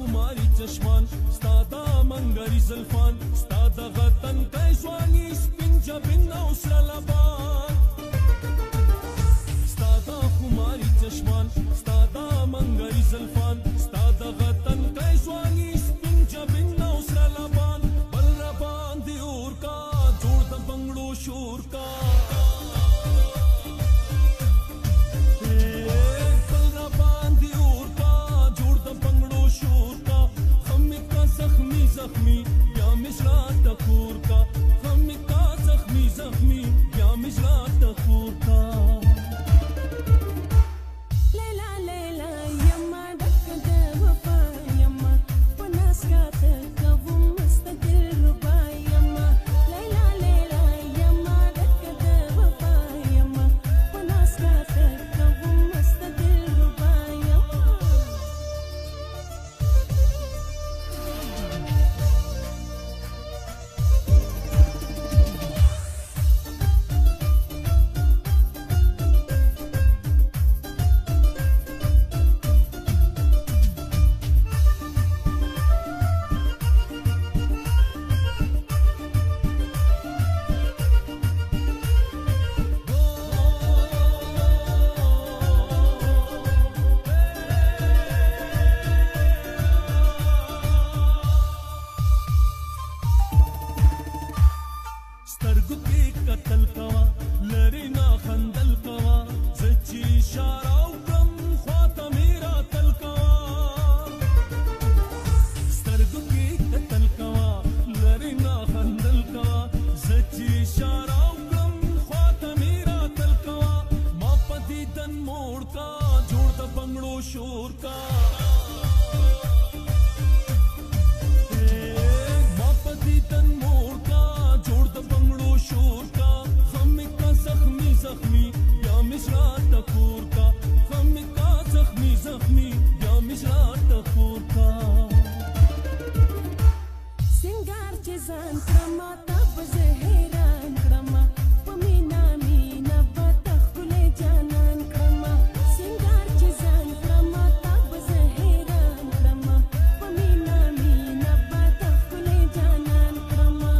خماري چشمان ستا دا منګري زلفان ستا دغه تنکۍ ځواني سپین جبین او سره لبان ستا دا خماري چشمان ستا دا منګري زلفان ستا دغه تنکۍ ځواني سپین جبین او سره لبان بل را باندې اور کا جوړ د بنگړو شور کا زخمی یا مجرا تخور کا غم کا زخمی زخمی یا مجرا تخور کا لیلا لیلا یما دک د وفا یما پناس کا تکو مستقل ربا یما لیلا لیلا یما دک د وفا یما پناس کا تکو مستقل ربا یما سترګو کې قتل کوا لری نا خندل کوا زچی اشاره وکم خواته میرا تل کوا سترګو کې قتل کوا لری نا خندل کوا زچی اشاره وکم خواته میرا تل کوا ما پدی دن موړ کا جوړ د بنگړو شور کا شور کا غم کا زخمی زخمی یا مجرا تخور کا غم کا زخمی زخمی یا مجرا تخور کا سنگار چې ځان کرما تب زهران کرما پمینا مینا بتخله جانان کرما سنگار چې ځان کرما تب زهران کرما پمینا مینا بتخله جانان کرما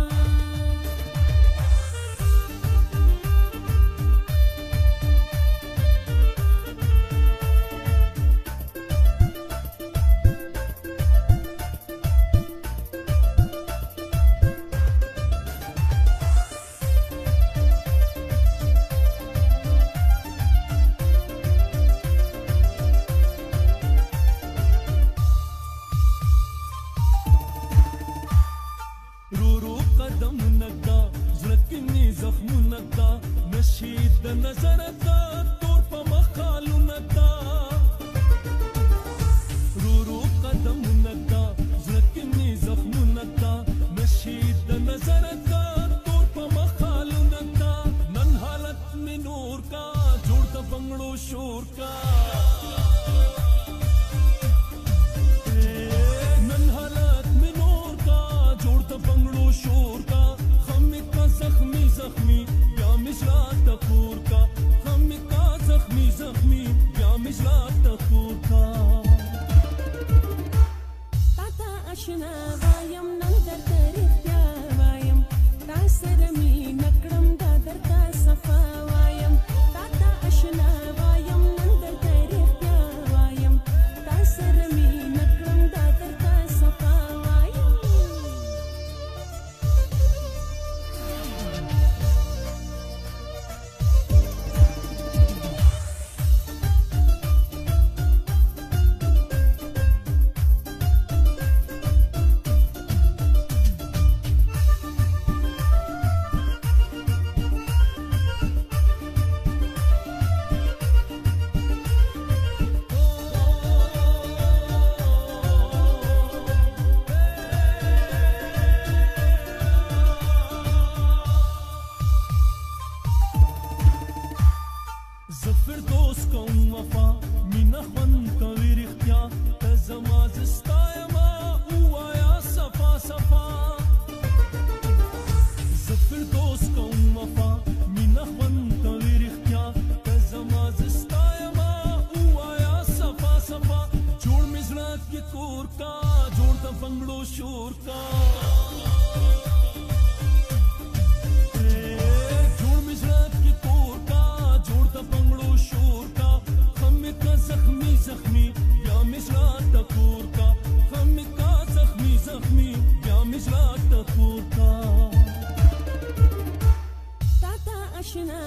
رو قدم ندا زړه زخم ندا نشید د نظر دا تور په مخالو ندا رو قدم ندا زړه زخم ندا نشید د نظر دا تور په مخالو ندا نن حالت می نور کا جوړ د بنگړو شور کا بنگړو شور کا غم کا زخمی زخمی یا مجرا تخور کا غم کا زخمی زخمی یا مجرا تخور کا تاتا اشنا وایم نن درته رښتیا وایم تا سره می نکړم دا درته صفا وایم تاتا اشنا وایم نن درته رښتیا وایم تا سره می نکړم دا درته صفا وایم زفر دوست کوم وفا مینا خوند کوي رښتیا ته زما زستا یما ووایا صفا صفا زفر دوست کوم وفا مینا خوند کوي رښتیا ته زما زستا یما ووایا صفا صفا جوړ مې زړه کې کور کا बंगड़ो शोर का जोड़ मिजरत की तोर का जोड़ द बंगड़ो शोर का हम का जख्मी जख्मी या मिजरत तकोर का हम का जख्मी जख्मी या मिजरत तकोर का ताता अशना